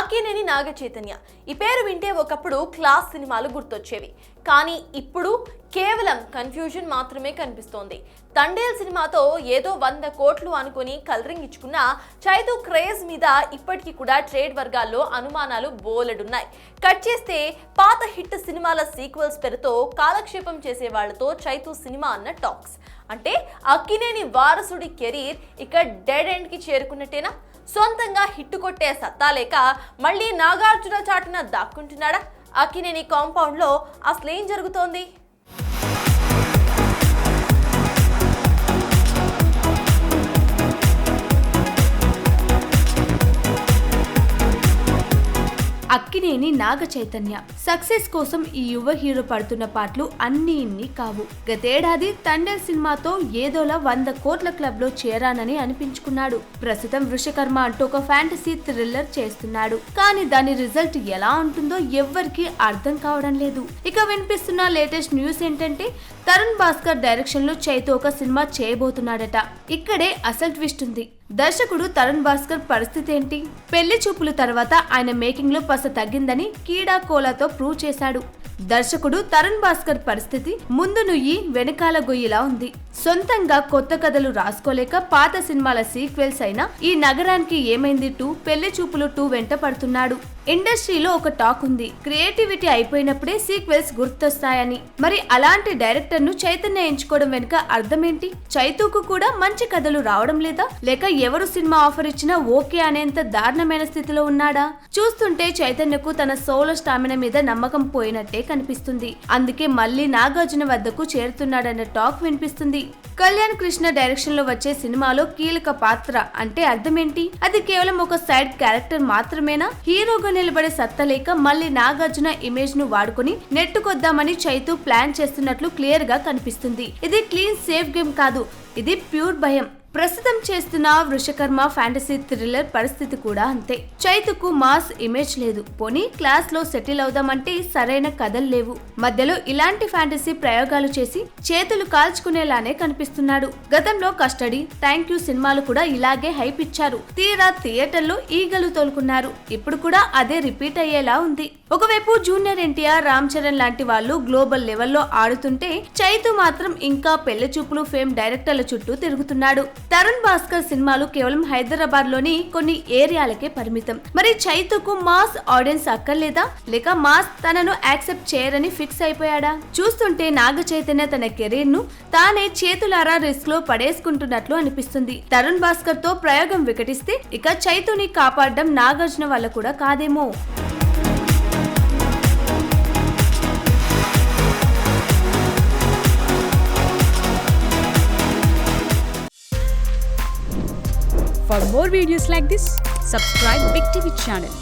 అక్కినేని నాగ చైతన్య ఈ పేరు వింటే ఒకప్పుడు క్లాస్ సినిమాలు గుర్తొచ్చేవి. కానీ ఇప్పుడు కేవలం కన్ఫ్యూజన్ మాత్రమే కనిపిస్తోంది. తండేల్ సినిమాతో ఏదో 100 కోట్లు అనుకుని కలరింగ్ ఇచ్చుకున్న చైతు క్రేజ్ మీద ఇప్పటికీ కూడా ట్రేడ్ వర్గాల్లో అనుమానాలు బోలెడున్నాయి. కట్ చేస్తే పాత హిట్ సినిమాల సీక్వెల్స్ పేరుతో కాలక్షేపం చేసే వాళ్లతో చైతు సినిమా అన్న టాక్స్. అంటే అక్కినేని వారసుడి కెరీర్ ఇక డెడ్ ఎండ్ కి చేరుకున్నట్టేనా? సొంతంగా హిట్ కొట్టే సత్తా లేక మళ్ళీ నాగార్జున చాటున దాక్కుంటున్నాడా? అక్కినేని కాంపౌండ్ లో అసలేం జరుగుతోంది? అక్కినేని నాగ చైతన్య సక్సెస్ కోసం ఈ యువ హీరో పడుతున్న పాటలు అన్ని ఇన్ని కావు. గతేడాది తండేల్ సినిమాతో ఏదోలా 100 కోట్ల క్లబ్ లో చేరానని అనిపించుకున్నాడు. ప్రస్తుతం వృషకర్మ అంటూ ఒక ఫ్యాంటసీ థ్రిల్లర్ చేస్తున్నాడు. కానీ దాని రిజల్ట్ ఎలా ఉంటుందో ఎవ్వరికీ అర్థం కావడం లేదు. ఇక వినిపిస్తున్న లేటెస్ట్ న్యూస్ ఏంటంటే తరుణ్ భాస్కర్ డైరెక్షన్ లో చైతు ఒక సినిమా చేయబోతున్నాడట. ఇక్కడే అసలు ట్విస్ట్ ఉంది. దర్శకుడు తరుణ్ భాస్కర్ పరిస్థితి ఏంటి? పెళ్లి చూపుల తర్వాత ఆయన మేకింగ్ లో పస తగ్గిందని కీడా కోలాతో ప్రూవ్ చేశాడు. దర్శకుడు తరుణ్ భాస్కర్ పరిస్థితి ముందు నుయ్యి వెనకాల గొయ్యిలా ఉంది. సొంతంగా కొత్త కథలు రాసుకోలేక పాత సినిమాల సీక్వెల్స్ అయినా ఈ నగరానికి ఏమైంది 2, పెళ్లి చూపులు 2 వెంట పడుతున్నాడు. ఇండస్ట్రీలో ఒక టాక్ ఉంది, క్రియేటివిటీ అయిపోయినప్పుడే సీక్వెల్స్ గుర్తొస్తాయని. మరి అలాంటి డైరెక్టర్ ను చైతన్య ఎంచుకోవడం వెనుక అర్థం ఏంటి? చైతూకు కూడా మంచి కథలు రావడం లేదా? లేక ఎవరు సినిమా ఆఫర్ ఇచ్చినా ఓకే అనేంత దారుణమైన స్థితిలో ఉన్నాడా? చూస్తుంటే చైతన్యకు తన సోలో స్టామినా మీద నమ్మకం పోయినట్టే కనిపిస్తుంది. అందుకే మళ్ళీ నాగార్జున వద్దకు చేరుతున్నాడన్న టాక్ వినిపిస్తుంది. కళ్యాణ్ కృష్ణ డైరెక్షన్ లో వచ్చే సినిమాలో కీలక పాత్ర అంటే అర్థమేంటి? అది కేవలం ఒక సైడ్ క్యారెక్టర్ మాత్రమేనా? హీరోగా నిలబడే సత్తా లేక మళ్ళీ నాగార్జున ఇమేజ్ ను వాడుకుని నెట్టుకొద్దామని చైతు ప్లాన్ చేస్తున్నట్లు క్లియర్ గా కనిపిస్తుంది. ఇది క్లీన్ సేఫ్ గేమ్ కాదు, ఇది ప్యూర్ భయం. ప్రస్తుతం చేస్తున్న వృషకర్మ ఫ్యాంటసీ థ్రిల్లర్ పరిస్థితి కూడా అంతే. చైతుకు మాస్ ఇమేజ్ లేదు. పోనీ క్లాస్ లో సెటిల్ అవుదామంటే సరైన కథలు లేవు. మధ్యలో ఇలాంటి ఫ్యాంటసీ ప్రయోగాలు చేసి చేతులు కాల్చుకునేలానే కనిపిస్తున్నాడు. గతంలో కస్టడీ, థ్యాంక్ యూ సినిమాలు కూడా ఇలాగే హైప్ ఇచ్చారు. తీరా థియేటర్లో ఈగలు తోలుకున్నారు. ఇప్పుడు కూడా అదే రిపీట్ అయ్యేలా ఉంది. ఒకవైపు జూనియర్ ఎన్టీఆర్, రామ్ చరణ్ లాంటి వాళ్ళు గ్లోబల్ లెవెల్లో ఆడుతుంటే చైతు మాత్రం ఇంకా పెళ్లి చూపులు ఫేమ్ డైరెక్టర్ల చుట్టూ తిరుగుతున్నాడు. తరుణ్ భాస్కర్ సినిమాలు కేవలం హైదరాబాద్ లోని కొన్ని ఏరియాలకే పరిమితం. మరి చైతుకు మాస్ ఆడియన్స్ అక్కర్లేదా? లేక మాస్ తనను యాక్సెప్ట్ చేయరని ఫిక్స్ అయిపోయాడా? చూస్తుంటే నాగ చైతన్య తన కెరీర్ ను తానే చేతులారా రిస్క్ లో పడేసుకుంటున్నట్లు అనిపిస్తుంది. తరుణ్ భాస్కర్ తో ప్రయోగం వికటిస్తే ఇక చైతుని కాపాడడం నాగార్జున వల్ల కూడా కాదేమో. For more videos like this, subscribe Big TV channel.